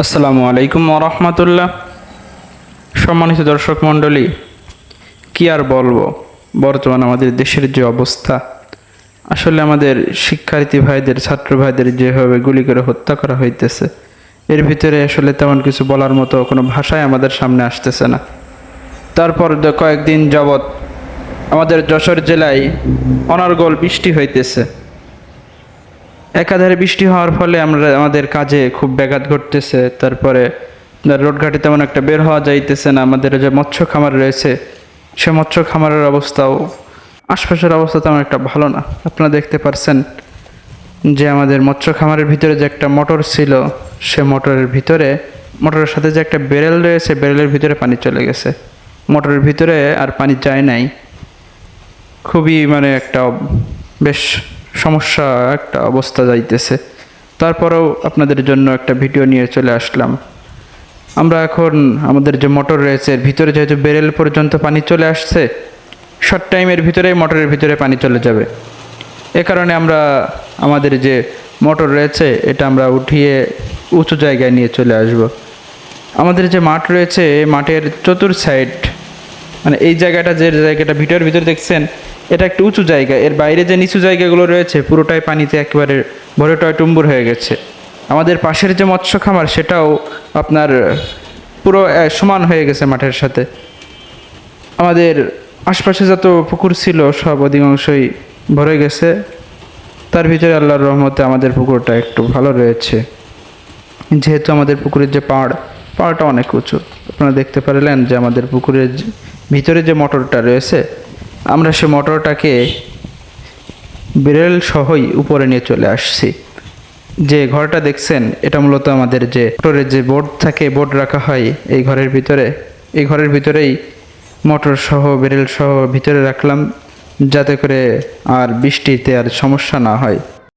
আসসালামু আলাইকুম ওয়া রাহমাতুল্লাহ। সম্মানিত দর্শক মণ্ডলী, কি আর বলবো, বর্তমান আমাদের দেশের যে অবস্থা, আসলে আমাদের শিক্ষার্থী ভাইদের, ছাত্র ভাইদের যেভাবে গুলি করে হত্যা করা হইতেছে, এর ভিতরে আসলে তেমন কিছু বলার মতো কোনো ভাষাই আমাদের সামনে আসতেছে না। তারপর কয়েকদিন যাবৎ আমাদের যশোর জেলায় অনর্গল বৃষ্টি হইতেছে। একাধারে বৃষ্টি হওয়ার ফলে আমাদের কাজে খুব ব্যাঘাত ঘটতেছে। তারপরে রোডঘাটে তেমন একটা বের হওয়া যাইতেছে না। আমাদের যে মৎস্য খামার রয়েছে, সে মৎস্য খামারের অবস্থাও, আশপাশের অবস্থা তেমন একটা ভালো না। আপনারা দেখতে পারছেন যে আমাদের মৎস্য খামারের ভিতরে যে একটা মোটর ছিল, সে মোটরের সাথে যে একটা বেরেল রয়েছে, বেরেলের ভিতরে পানি চলে গেছে। মোটরের ভিতরে আর পানি যায় নাই। খুবই একটা বেশ সমস্যা একটা অবস্থা যাইতেছে। তারপরেও আপনাদের জন্য একটা ভিডিও নিয়ে চলে আসলাম। আমরা এখন আমাদের যে মোটর রয়েছে, এর ভিতরে যেহেতু বেরেল পর্যন্ত পানি চলে আসছে, শর্ট টাইমের ভিতরেই মোটরের ভিতরে পানি চলে যাবে। এ কারণে আমরা আমাদের যে মোটর রয়েছে, এটা আমরা উঠিয়ে উঁচু জায়গায় নিয়ে চলে আসব। আমাদের যে মাঠ রয়েছে, মাঠের চতুর সাইড, এই জায়গাটা, যে জায়গাটা ভিডিওর ভিতরে দেখছেন, এটা একটা উঁচু জায়গা। এর বাইরে যে নিচু জায়গাগুলো রয়েছে, পুরোটাই পানিতে একেবারে ভরে টয়টুম্বুর হয়ে গেছে। আমাদের পাশের যে মৎস্য খামার, সেটাও আপনার পুরো সমান হয়ে গেছে মাঠের সাথে। আমাদের আশপাশে যত পুকুর ছিল, সব অধিকাংশই ভরে গেছে। তার ভিতরে আল্লাহর রহমতে আমাদের পুকুরটা একটু ভালো রয়েছে, যেহেতু আমাদের পুকুরের যে পাড়টা অনেক উঁচু। আপনারা দেখতে পারলেন যে আমাদের পুকুরের ভিতরে যে মোটরটা রয়েছে, আমরা সে মোটরটাকে বেরেল সহই উপরে নিয়ে চলে আসছি। যে ঘরটা দেখছেন, এটা মূলত আমাদের যে মোটরের যে বোর্ড থাকে, বোর্ড রাখা হয় এই ঘরের ভিতরেই মোটর সহ, বেরেল সহ ভিতরে রাখলাম, যাতে করে আর বৃষ্টিতে আর সমস্যা না হয়।